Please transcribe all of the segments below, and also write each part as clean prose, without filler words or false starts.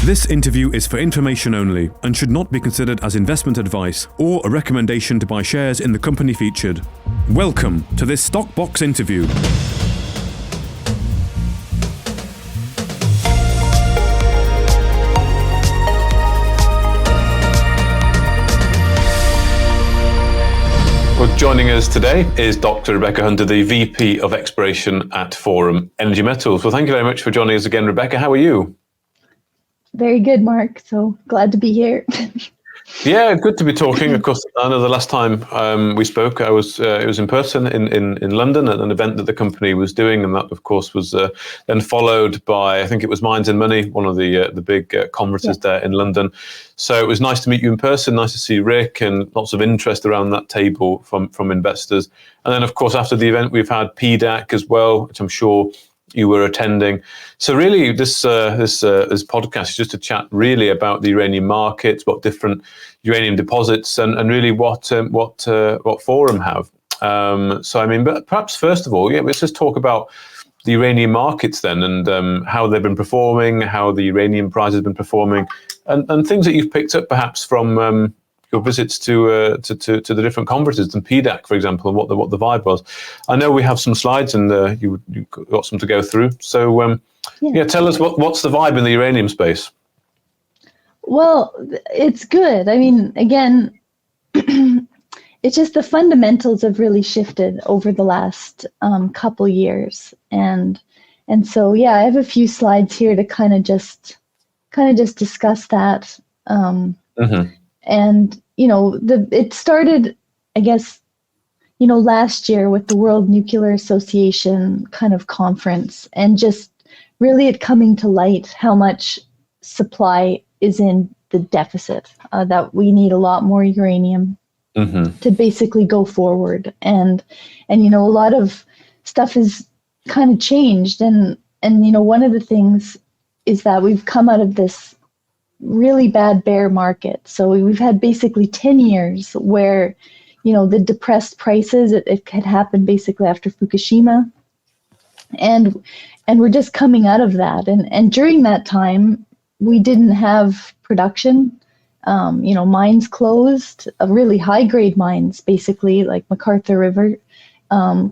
This interview is for information only and should not be considered as investment advice or a recommendation to buy shares in the company featured. Welcome to this Stock Box interview. Well, joining us today is Dr. Rebecca Hunter, the VP of Exploration at Forum Energy Metals. Well, thank you very much for joining us again, Rebecca. How are you? Very good, Mark. So glad to be here. Yeah, good to be talking. Of course, I know the last time we spoke, it was in person in London at an event that the company was doing, and that, of course, was then followed by, I think it was Mines and Money, one of the big conferences there in London. So it was nice to meet you in person, nice to see Rick, and lots of interest around that table from investors. And then, of course, after the event, we've had PDAC as well, which I'm sure you were attending. So really, this podcast is just a chat really about the uranium markets, what different uranium deposits, and really what Forum have. So I mean, but perhaps first of all, let's just talk about the uranium markets then, and how they've been performing, how the uranium price has been performing, and things that you've picked up perhaps from your visits to the different conferences, and PDAC, for example, and what the vibe was. I know we have some slides, and you got some to go through. So, tell us what's the vibe in the uranium space? Well, it's good. I mean, again, it's just the fundamentals have really shifted over the last couple years, and so I have a few slides here to kind of just discuss that. And, it started, I guess, last year with the World Nuclear Association kind of conference, and just really it coming to light how much supply is in the deficit, that we need a lot more uranium to basically go forward. And a lot of stuff has kind of changed. And one of the things is that we've come out of this really bad bear market. So we've had basically 10 years where, the depressed prices, it had happened basically after Fukushima. And we're just coming out of that. And during that time, we didn't have production. Mines closed, really high grade mines, basically like MacArthur River,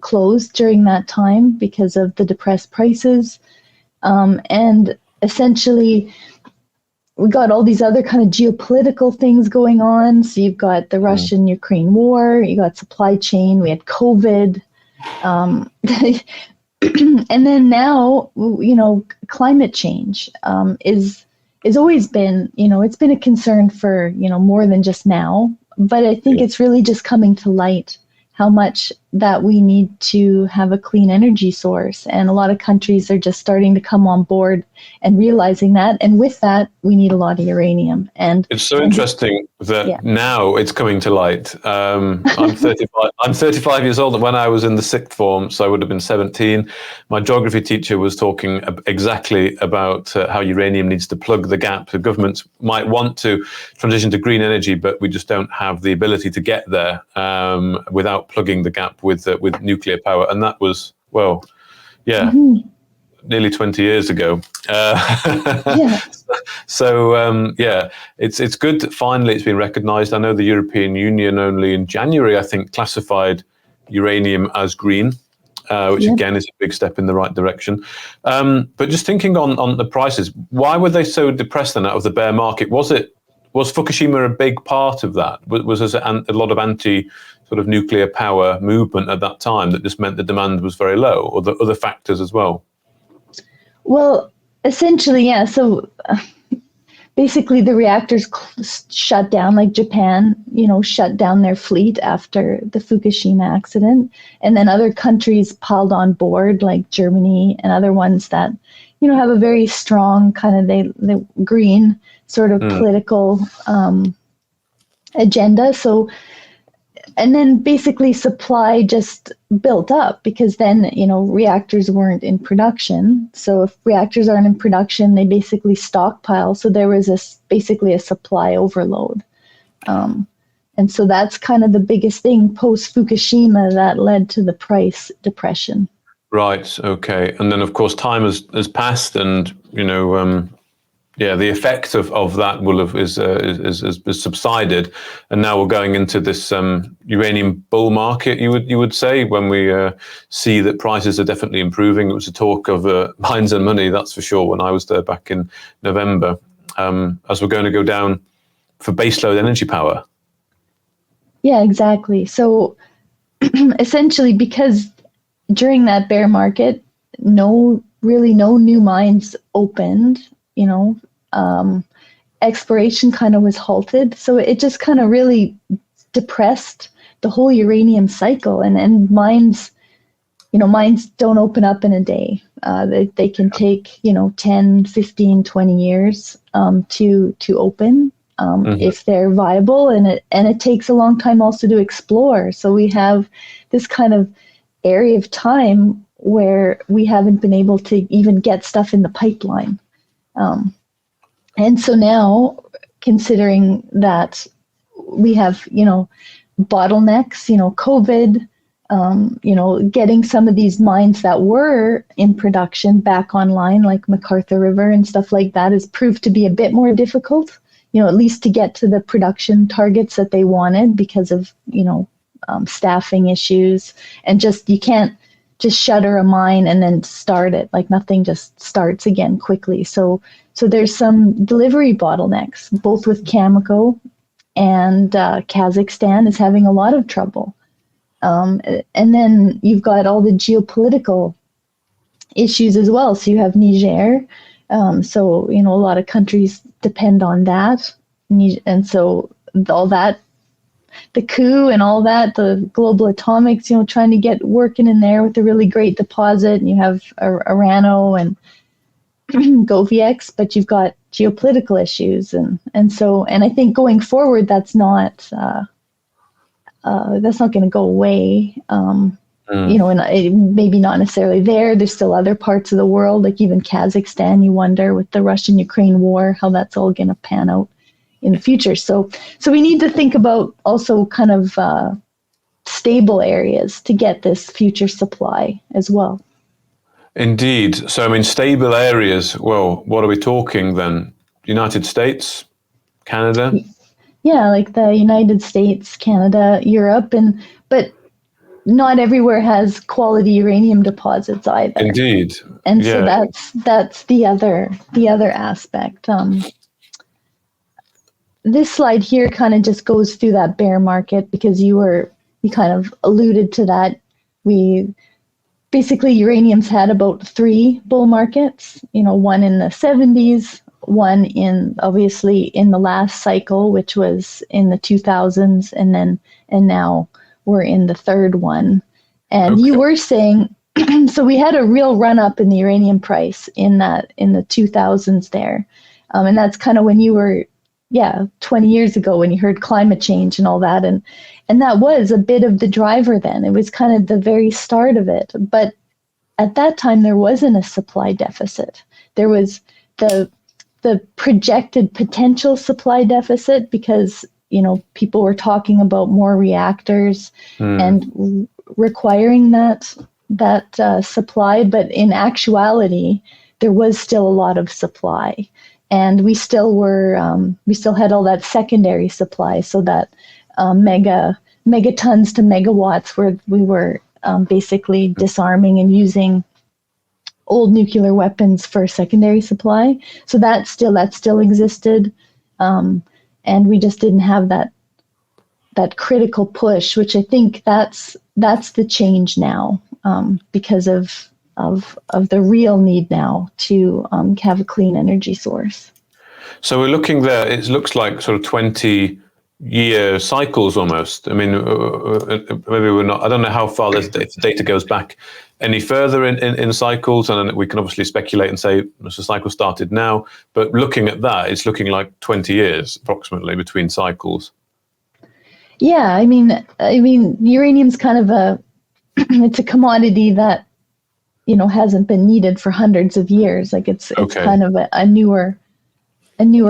closed during that time because of the depressed prices. And essentially, we got all these other kind of geopolitical things going on. So you've got the Russian-Ukraine war, you got supply chain, we had COVID. And then now, climate change is always been, it's been a concern for, more than just now. But I think it's really just coming to light how much that we need to have a clean energy source. And a lot of countries are just starting to come on board and realizing that. And with that, we need a lot of uranium. And it's so interesting that now it's coming to light. I'm 35. I'm 35 years old. When I was in the sixth form, so I would have been 17. My geography teacher was talking exactly about how uranium needs to plug the gap. The governments might want to transition to green energy, but we just don't have the ability to get there without plugging the gap with nuclear power. And that was nearly 20 years ago. So it's good that finally it's been recognized. I know the European Union only in January, I think, classified uranium as green, which again is a big step in the right direction. But just thinking on the prices, why were they so depressed then out of the bear market? Was Fukushima a big part of that? Was there a lot of anti sort of nuclear power movement at that time that just meant the demand was very low, or the other factors as well? Well, essentially, So basically the reactors shut down, like Japan, shut down their fleet after the Fukushima accident. And then other countries piled on board, like Germany and other ones that, have a very strong kind of the green sort of political agenda. So, and then basically supply just built up because then, reactors weren't in production. So if reactors aren't in production, they basically stockpile. So there was basically a supply overload. And so that's kind of the biggest thing post-Fukushima that led to the price depression. Right. Okay. And then, of course, time has passed, and Yeah, the effect of that will have is subsided, and now we're going into this uranium bull market. You would say, when we see that prices are definitely improving. It was a talk of mines and money, that's for sure, when I was there back in November. As we're going to go down for baseload energy power. Yeah, exactly. So essentially, because during that bear market, no new mines opened, exploration kind of was halted. So it just kind of really depressed the whole uranium cycle, and mines don't open up in a day. They can take, 10, 15, 20 years to open. If they're viable, and it takes a long time also to explore. So we have this kind of area of time where we haven't been able to even get stuff in the pipeline. And so now, considering that we have, bottlenecks, COVID, getting some of these mines that were in production back online, like McArthur River and stuff like that, has proved to be a bit more difficult. At least to get to the production targets that they wanted, because of, staffing issues, and you can't just shutter a mine and then start it. Like, nothing just starts again quickly. So there's some delivery bottlenecks, both with Cameco, and Kazakhstan is having a lot of trouble. And then you've got all the geopolitical issues as well. So you have Niger. So, a lot of countries depend on that. And so all that, the coup and all that, the global atomics, trying to get working in there with a really great deposit. And you have Orano and Govieks, but you've got geopolitical issues. And I think going forward, that's not going to go away. And maybe not necessarily there. There's still other parts of the world, like even Kazakhstan, you wonder, with the Russian-Ukraine war, how that's all going to pan out in the future. So we need to think about also kind of stable areas to get this future supply as well. Indeed. So, stable areas, well, what are we talking then? United States, Canada? Yeah, like the United States, Canada, Europe, but not everywhere has quality uranium deposits either. Indeed. And so that's the other aspect. This slide here kind of just goes through that bear market, because you kind of alluded to that. Basically, uranium's had about 3 bull markets, one in the 70s, one obviously in the last cycle, which was in the 2000s, and now we're in the third one. And okay. You were saying, so we had a real run up in the uranium price in the 2000s there. And that's kind of when you were, 20 years ago, when you heard climate change and all that. And that was a bit of the driver then. It was kind of the very start of it. But at that time, there wasn't a supply deficit. There was the projected potential supply deficit, because people were talking about more reactors and requiring that supply, but in actuality, there was still a lot of supply, and we still had all that secondary supply, so that megatons to megawatts, where we were basically disarming and using old nuclear weapons for secondary supply. So that still existed. And we just didn't have that critical push, which I think that's the change now, because of the real need now to have a clean energy source. So we're looking there. It looks like sort of 20-year cycles almost. Maybe we're not. I don't know how far this data goes back any further in cycles, and we can obviously speculate and say the cycle started now. But looking at that, it's looking like 20 years approximately between cycles. Yeah, I mean, uranium's kind of it's a commodity that hasn't been needed for hundreds of years. Like it's kind of a newer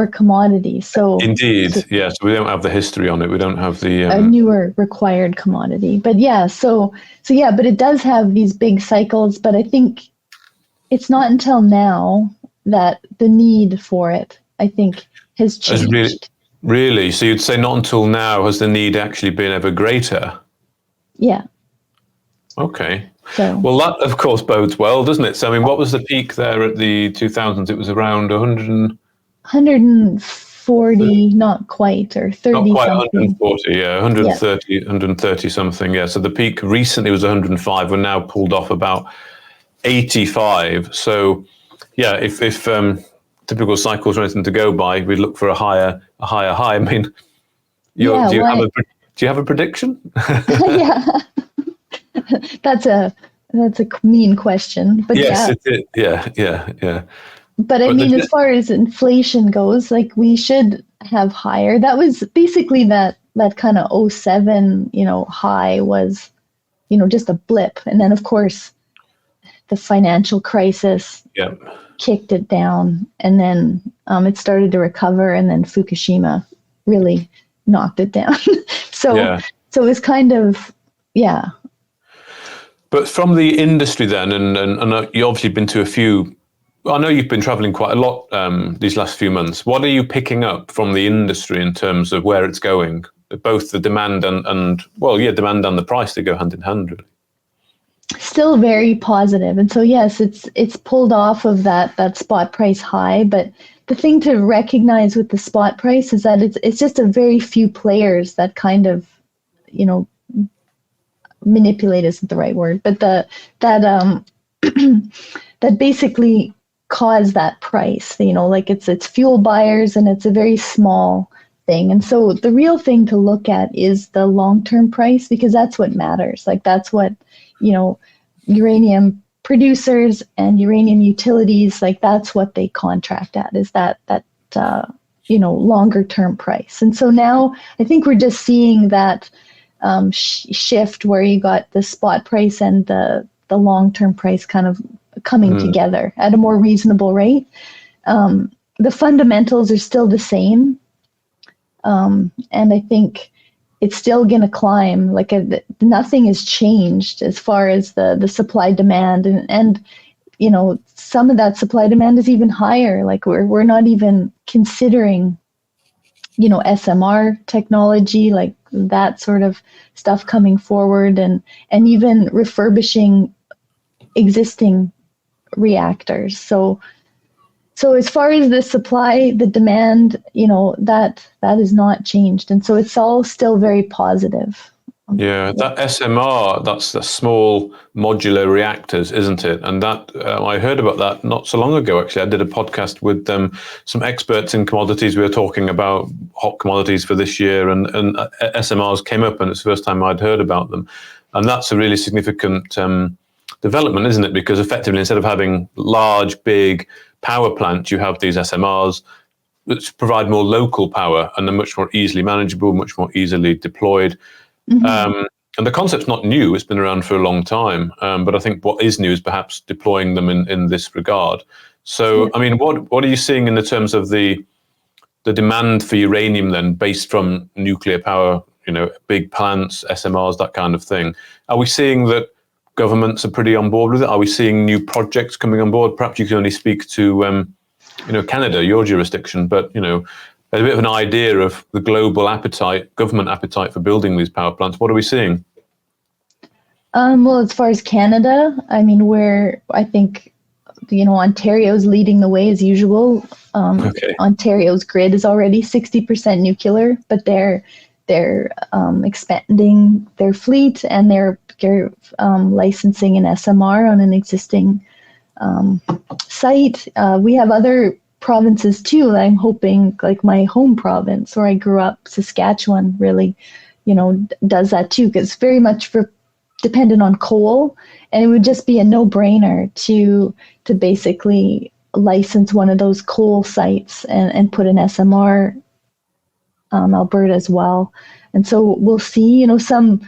commodity. So indeed, yes, we don't have the history on it. We don't have the a newer required commodity. But but it does have these big cycles. But I think it's not until now that the need for it I think, has changed. Really? So you'd say not until now has the need actually been ever greater? Yeah. Okay. So, well, that of course bodes well, doesn't it? So I mean, what was the peak there at the 2000s? It was around 140, not quite, or 30 not quite something. 140, yeah, 130 something, yeah. So the peak recently was 105. We're now pulled off about 85. So yeah, if typical cycles are anything to go by, we'd look for a higher high. I mean, do you have a prediction? Yeah. That's a mean question, but yes, yeah. Yeah. But I mean, as far as inflation goes, like we should have higher. That was basically that kind of '07, high was, just a blip, and then of course the financial crisis kicked it down, and then it started to recover, and then Fukushima really knocked it down. So it's kind of But from the industry then, and you've obviously been to a few, I know you've been traveling quite a lot these last few months. What are you picking up from the industry in terms of where it's going? Both the demand and demand and the price, they go hand in hand, really. Still very positive. And so, yes, it's pulled off of that spot price high. But the thing to recognize with the spot price is that it's just a very few players that kind of, manipulate isn't the right word, but that basically cause that price, like it's fuel buyers, and it's a very small thing. And so the real thing to look at is the long-term price, because that's what matters. Like that's what, uranium producers and uranium utilities, like that's what they contract at, is that longer term price. And so now I think we're just seeing that shift where you got the spot price and the long-term price kind of coming together at a more reasonable rate. The fundamentals are still the same. And I think it's still going to climb. Like nothing has changed as far as the supply demand, and some of that supply demand is even higher. Like we're not even considering SMR technology, like that sort of stuff coming forward, and even refurbishing existing reactors. So as far as the supply, the demand, that has not changed. And so it's all still very positive. Yeah, that SMR, that's the small modular reactors, isn't it? And that I heard about that not so long ago, actually. I did a podcast with some experts in commodities. We were talking about hot commodities for this year, and SMRs came up, and it's the first time I'd heard about them. And that's a really significant development, isn't it? Because effectively, instead of having large, big power plants, you have these SMRs which provide more local power, and they're much more easily manageable, much more easily deployed. Mm-hmm. And the concept's not new, it's been around for a long time. But I think what is new is perhaps deploying them in this regard. So, I mean, what are you seeing in the terms of the demand for uranium then, based from nuclear power, big plants, SMRs, that kind of thing? Are we seeing that governments are pretty on board with it? Are we seeing new projects coming on board? Perhaps you can only speak to, Canada, your jurisdiction, but, a bit of an idea of the global appetite, government appetite for building these power plants. What are we seeing? Well, as far as Canada, I mean, I think, Ontario's leading the way as usual. Ontario's grid is already 60% nuclear, but they're expanding their fleet, and they're licensing an SMR on an existing site. We have other provinces too. I'm hoping, like my home province where I grew up, Saskatchewan, really, does that too, because it's very much dependent on coal, and it would just be a no-brainer to basically license one of those coal sites and put an SMR Alberta as well. And so we'll see, some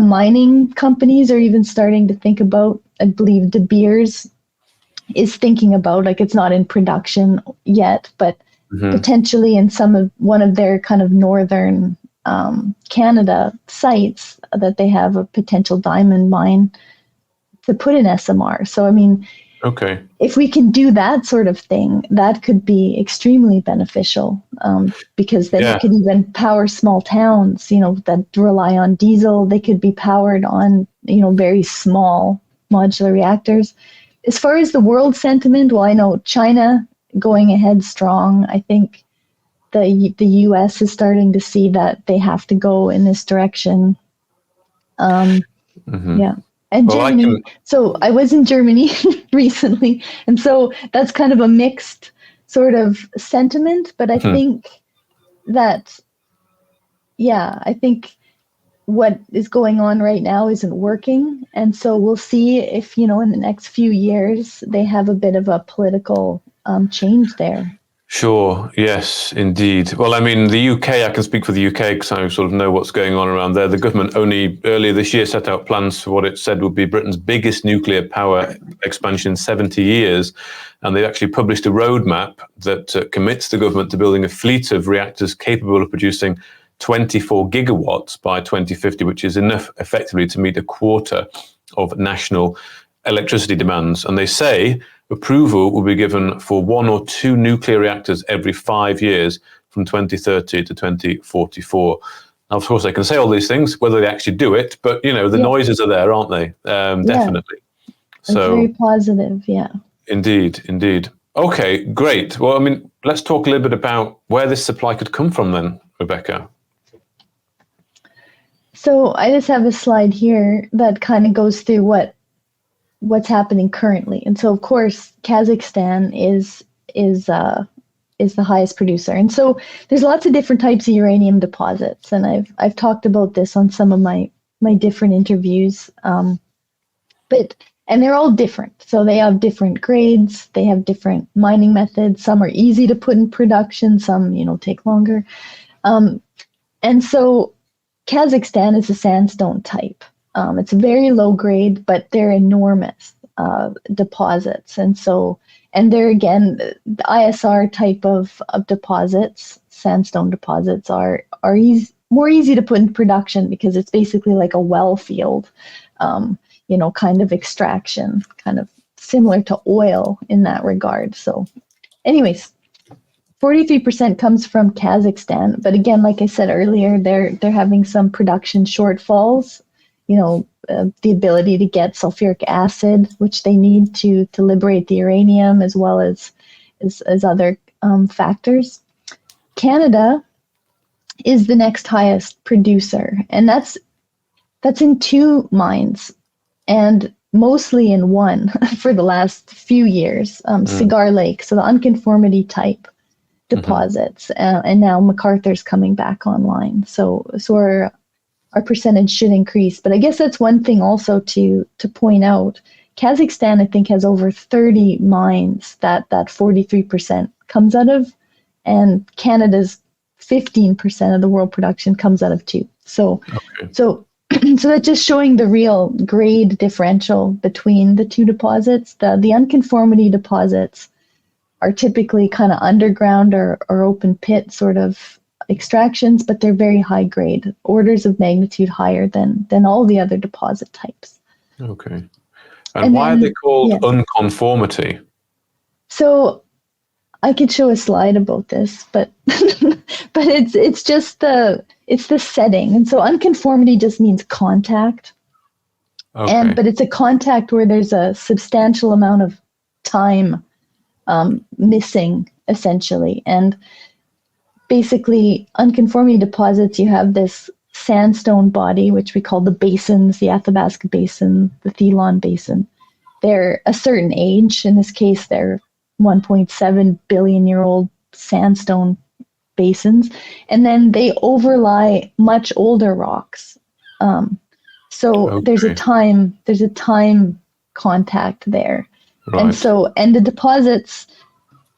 mining companies are even starting to think about, I believe De Beers is thinking about, like, it's not in production yet, but potentially in one of their kind of northern Canada sites that they have a potential diamond mine to put in SMR. So, I mean, Okay. if we can do that sort of thing, that could be extremely beneficial, because then you could even power small towns, that rely on diesel. They could be powered on, very small modular reactors. As far as the world sentiment, well, I know China going ahead strong. I think the U.S. is starting to see that they have to go in this direction. Yeah. And Germany. So I was in Germany recently, and so that's kind of a mixed sort of sentiment. But I think that, I think what is going on right now isn't working. And so we'll see if, in the next few years, they have a bit of a political change there. Sure. Yes, indeed. Well, I mean, the UK, I can speak for the UK because I sort of know what's going on around there. The government only earlier this year set out plans for what it said would be Britain's biggest nuclear power expansion in 70 years. And they actually published a roadmap that commits the government to building a fleet of reactors capable of producing 24 gigawatts by 2050, which is enough effectively to meet a quarter of national electricity demands. And they say approval will be given for 1 or 2 nuclear reactors every 5 years from 2030 to 2044. Now, of course, they can say all these things, whether they actually do it, but, the noises are there, aren't they? Definitely. That's very positive, yeah. Indeed. Okay, great. Well, I mean, let's talk a little bit about where this supply could come from then, Rebecca. So I just have a slide here that kind of goes through what's happening currently. And so, of course, Kazakhstan is the highest producer. And so there's lots of different types of uranium deposits. And I've talked about this on some of my different interviews. And they're all different. So they have different grades. They have different mining methods. Some are easy to put in production. Some, take longer. And so Kazakhstan is a sandstone type. It's very low grade, but they're enormous deposits. And they're, again, the ISR type of deposits, sandstone deposits, are more easy to put in production because it's basically like a well field, kind of extraction, kind of similar to oil in that regard. So anyways, 43% comes from Kazakhstan. But again, like I said earlier, they're having some production shortfalls. The ability to get sulfuric acid, which they need to liberate the uranium, as well as other factors. Canada is the next highest producer, and that's in 2 mines, and mostly in 1 for the last few years. Cigar Lake, so the unconformity type deposits, and now MacArthur's coming back online. So our percentage should increase. But I guess that's one thing also to point out. Kazakhstan, I think, has over 30 mines that 43% comes out of, and Canada's 15% of the world production comes out of 2. So that's just showing the real grade differential between the 2 deposits. The unconformity deposits are typically kind of underground or open pit sort of extractions, but they're very high grade, orders of magnitude higher than all the other deposit types. Okay. And why are they called unconformity? So I could show a slide about this, but but it's just the setting. And so unconformity just means contact. Okay. But it's a contact where there's a substantial amount of time missing, essentially. And basically, unconformity deposits, you have this sandstone body, which we call the basins, the Athabasca Basin, the Thelon Basin. They're a certain age. In this case, they're 1.7 billion year old sandstone basins. And then they overlie much older rocks. There's a time contact there. Right. And the deposits,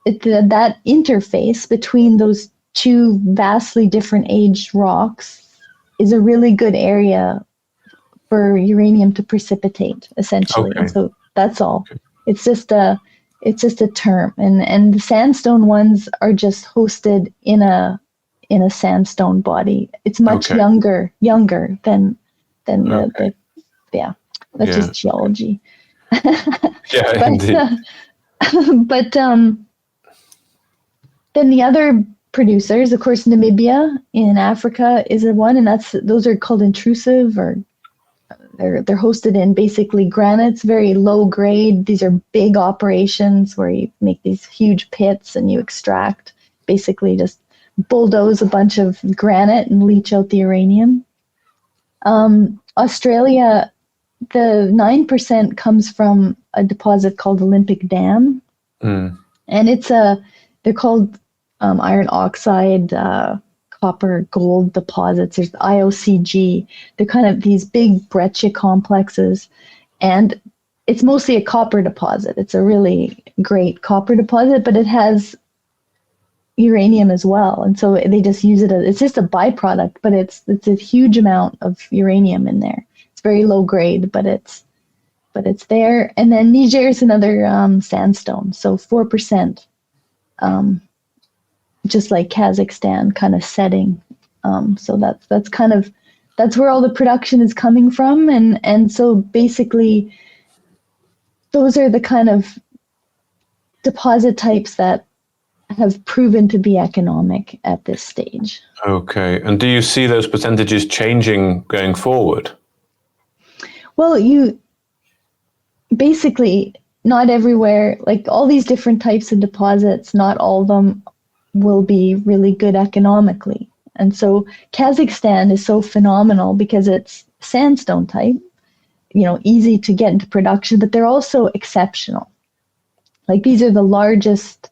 that interface between those 2 vastly different aged rocks is a really good area for uranium to precipitate, essentially. Okay. And so that's all. Okay. It's just a term, and the sandstone ones are just hosted in a sandstone body. It's much younger than that's just geology. Yeah, indeed. But then the other producers, of course, Namibia in Africa is the one, and those are called intrusive, or they're hosted in basically granites, very low grade. These are big operations where you make these huge pits and you extract, basically just bulldoze a bunch of granite and leach out the uranium. Australia, the 9% comes from a deposit called Olympic Dam, and they're called iron oxide, copper gold deposits. There's IOCG. They're kind of these big breccia complexes, and it's mostly a copper deposit. It's a really great copper deposit, but it has uranium as well, and so they just use it as, it's just a byproduct, but it's a huge amount of uranium in there. It's very low grade, but it's there. And then Niger is another sandstone, so 4%, just like Kazakhstan kind of setting. So that's where all the production is coming from, and so basically those are the kind of deposit types that have proven to be economic at this stage. Okay. And do you see those percentages changing going forward? Well, you basically, not everywhere, like all these different types of deposits, not all of them will be really good economically. And so Kazakhstan is so phenomenal because it's sandstone type, easy to get into production, but they're also exceptional. Like these are the largest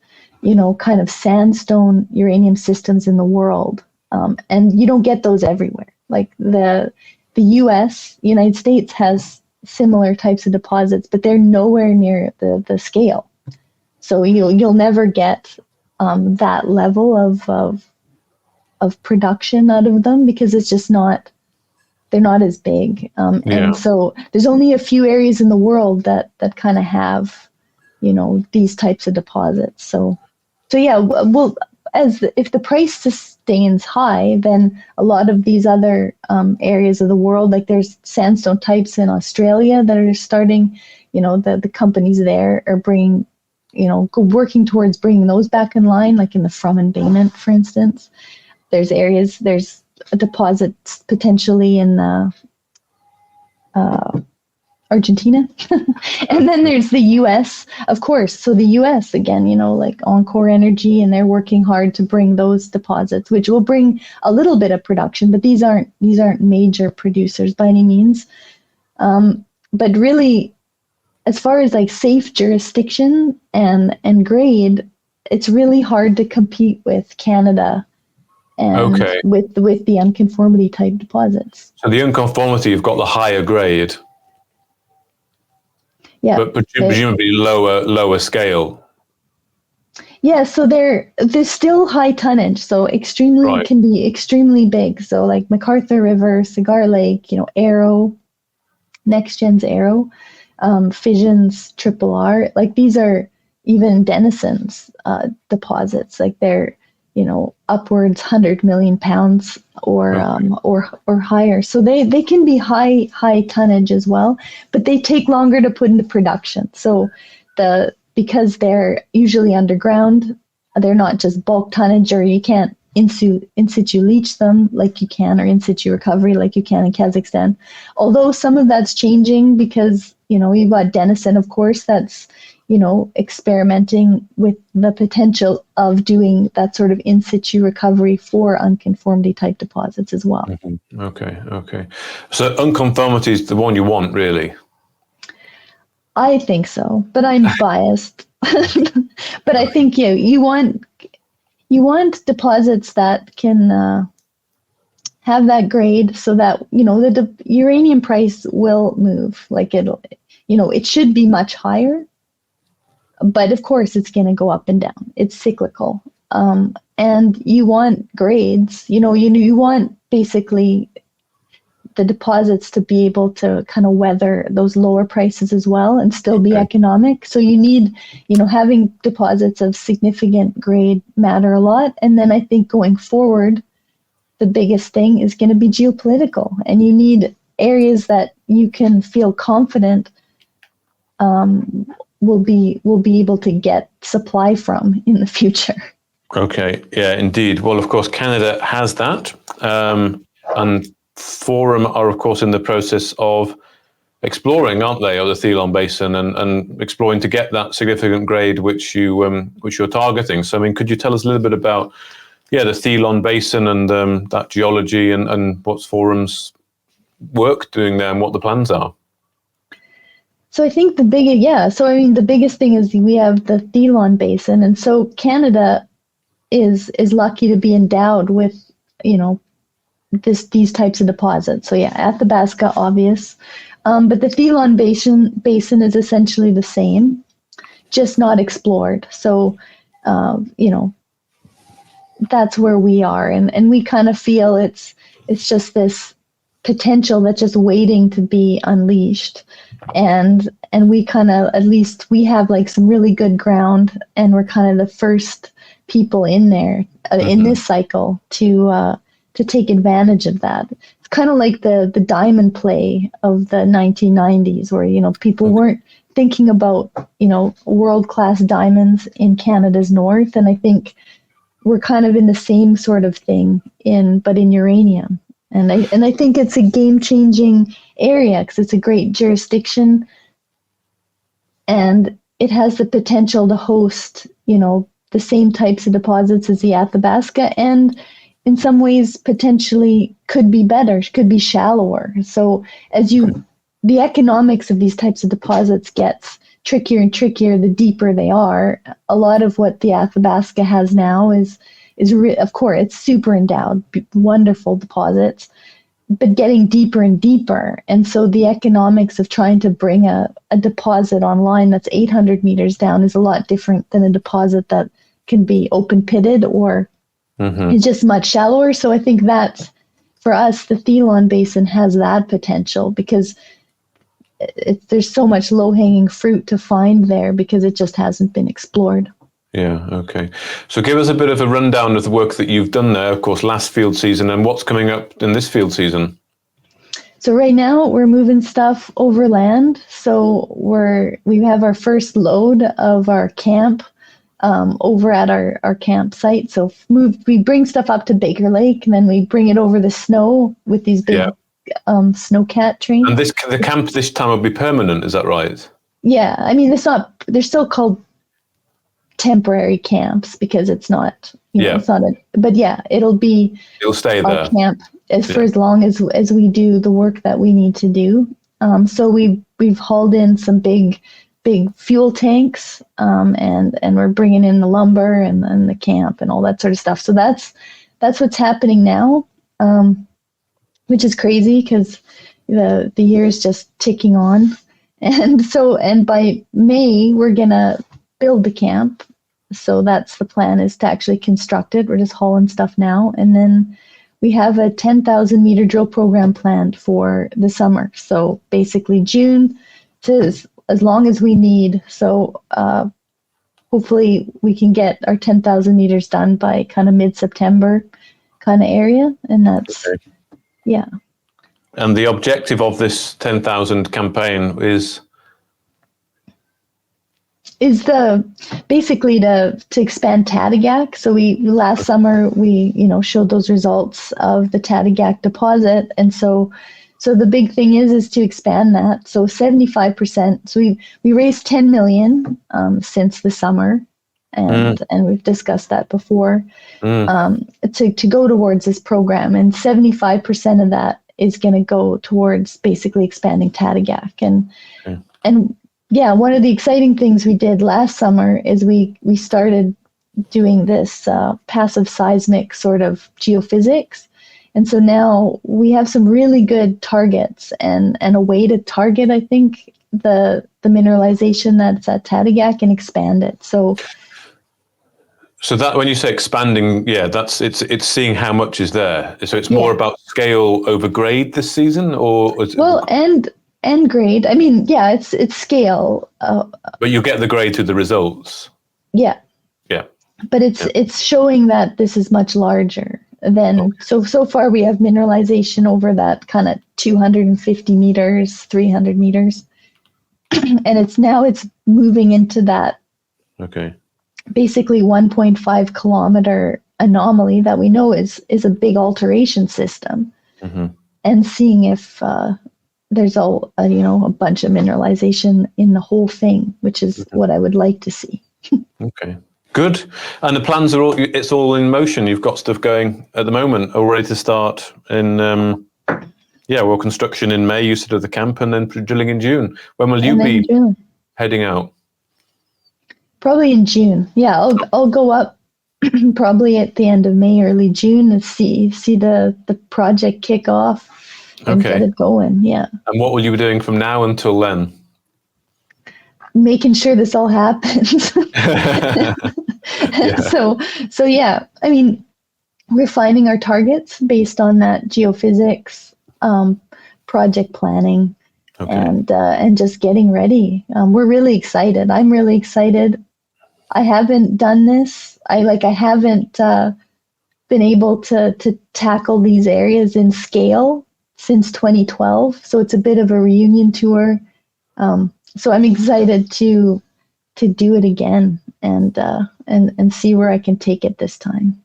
kind of sandstone uranium systems in the world. And you don't get those everywhere. Like the United States has similar types of deposits, but they're nowhere near the scale. So you'll never get that level of production out of them because it's just they're not as big. And so there's only a few areas in the world that kind of have, these types of deposits. So yeah, well, if the price sustains high, then a lot of these other areas of the world, like there's sandstone types in Australia that are starting, the companies there are working towards bringing those back in line, like in the Frum-Basin, for instance. There's deposits potentially in Argentina. And then there's the US, of course. So the US, again, like Encore Energy, and they're working hard to bring those deposits, which will bring a little bit of production, but these aren't major producers by any means. But really, as far as like safe jurisdiction and grade, it's really hard to compete with Canada and with the unconformity type deposits. So the unconformity, you've got the higher grade. Yeah, but presumably lower scale. Yeah, so they're still high tonnage, so can be extremely big. So like MacArthur River, Cigar Lake, Arrow, NextGen's Arrow, Fission's Triple R, like these are even Denison's deposits, like they're upwards 100 million pounds or higher. So they can be high tonnage as well, but they take longer to put into production. So because they're usually underground, they're not just bulk tonnage, or you can't in situ leach them like you can, or in situ recovery like you can in Kazakhstan. Although some of that's changing because you've got Denison, of course, that's experimenting with the potential of doing that sort of in situ recovery for unconformity type deposits as well. Mm-hmm. Okay. So unconformity is the one you want, really? I think so, but I'm biased. But I think you want deposits that can have that grade, so that the uranium price will move. Like it should be much higher. But of course, it's going to go up and down. It's cyclical. And you want grades, you want basically the deposits to be able to kind of weather those lower prices as well and still be economic. So you need, having deposits of significant grade matter a lot. And then I think going forward, the biggest thing is going to be geopolitical. And you need areas that you can feel confident we'll be able to get supply from in the future. Okay, yeah, indeed. Well, of course, Canada has that, and Forum are, of course, in the process of exploring, aren't they, of the Thelon Basin and exploring to get that significant grade which you're targeting. So, I mean, could you tell us a little bit about, the Thelon Basin and that geology and what's Forum's work doing there and what the plans are? So I think the biggest thing is we have the Thelon Basin, and so Canada is lucky to be endowed with, these types of deposits. So Athabasca, obvious, but the Thelon Basin is essentially the same, just not explored. So, that's where we are, and we kind of feel it's just this potential that's just waiting to be unleashed, and we kind of, at least we have like some really good ground, and we're kind of the first people in there in this cycle to take advantage of that. It's kind of like the diamond play of the 1990s, where people weren't thinking about world-class diamonds in Canada's north, and I think we're kind of in the same sort of thing but in uranium. And I think it's a game-changing area because it's a great jurisdiction, and it has the potential to host, the same types of deposits as the Athabasca, and in some ways potentially could be better, could be shallower. So the economics of these types of deposits gets trickier and trickier the deeper they are. A lot of what the Athabasca has now is of course, it's super endowed, wonderful deposits, but getting deeper and deeper. And so the economics of trying to bring a deposit online that's 800 meters down is a lot different than a deposit that can be open pitted or is just much shallower. So I think that for us, the Thelon Basin has that potential because there's so much low-hanging fruit to find there because it just hasn't been explored. Yeah, okay. So give us a bit of a rundown of the work that you've done there, of course, last field season, and what's coming up in this field season. So right now we're moving stuff overland. So we have our first load of our camp over at our campsite. So we bring stuff up to Baker Lake, and then we bring it over the snow with these big snowcat trains. And the camp this time will be permanent, is that right? Yeah, I mean, they're still called temporary camps because it's not, it's not but it'll stay there, camp for as long as we do the work that we need to do. So we've hauled in some big fuel tanks, and we're bringing in the lumber and the camp and all that sort of stuff. So that's what's happening now, which is crazy because the year is just ticking on. And by May, we're going to build the camp. So that's the plan, is to actually construct it. We're just hauling stuff now. And then we have a 10,000 meter drill program planned for the summer. So basically June to as long as we need. So hopefully we can get our 10,000 meters done by kind of mid-September kind of area. And that's, yeah. And the objective of this 10,000 campaign is basically to expand Tatiggaq. So last summer we showed those results of the Tatiggaq deposit, and so the big thing is to expand that. So 75%. So we raised 10 million since the summer, and we've discussed that before, to go towards this program, and 75% of that is going to go towards basically expanding Tatiggaq. And yeah, one of the exciting things we did last summer is we started doing this passive seismic sort of geophysics. And so now we have some really good targets and a way to target, I think, the mineralization that's at Tatiggaq and expand it. So that when you say expanding, it's seeing how much is there. So it's more about scale over grade this season, or and grade. I mean, it's scale. But you get the grade through the results. Yeah. Yeah. But it's showing that this is much larger than, so far we have mineralization over that kind of 250 meters, 300 meters. and it's moving into that Okay. basically 1.5 kilometer anomaly that we know is a big alteration system, and seeing if there's a bunch of mineralization in the whole thing, which is what I would like to see. Okay. Good. And the plans are it's all in motion. You've got stuff going at the moment, all ready to start in, construction in May, you said, of the camp, and then drilling in June. When will you be heading out? Probably in June. Yeah, I'll go up probably at the end of May, early June, to see the project kick off and get it going. Yeah. And what will you be doing from now until then? Making sure this all happens. So yeah, I mean, refining our targets based on that geophysics, project planning, and just getting ready. We're really excited. I'm really excited. I haven't done this. I haven't been able to tackle these areas in scale since 2012. So it's a bit of a reunion tour. So I'm excited to do it again and see where I can take it this time.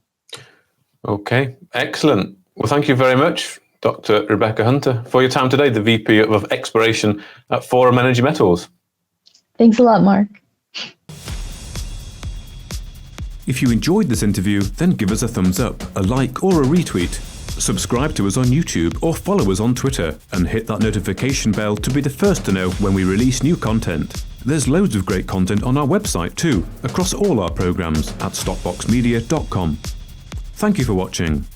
Okay, excellent. Well, thank you very much, Dr. Rebecca Hunter, for your time today, the VP of Exploration at Forum Energy Metals. Thanks a lot, Mark. If you enjoyed this interview, then give us a thumbs up, a like or a retweet. Subscribe to us on YouTube or follow us on Twitter and hit that notification bell to be the first to know when we release new content. There's loads of great content on our website too, across all our programs at stockboxmedia.com. Thank you for watching.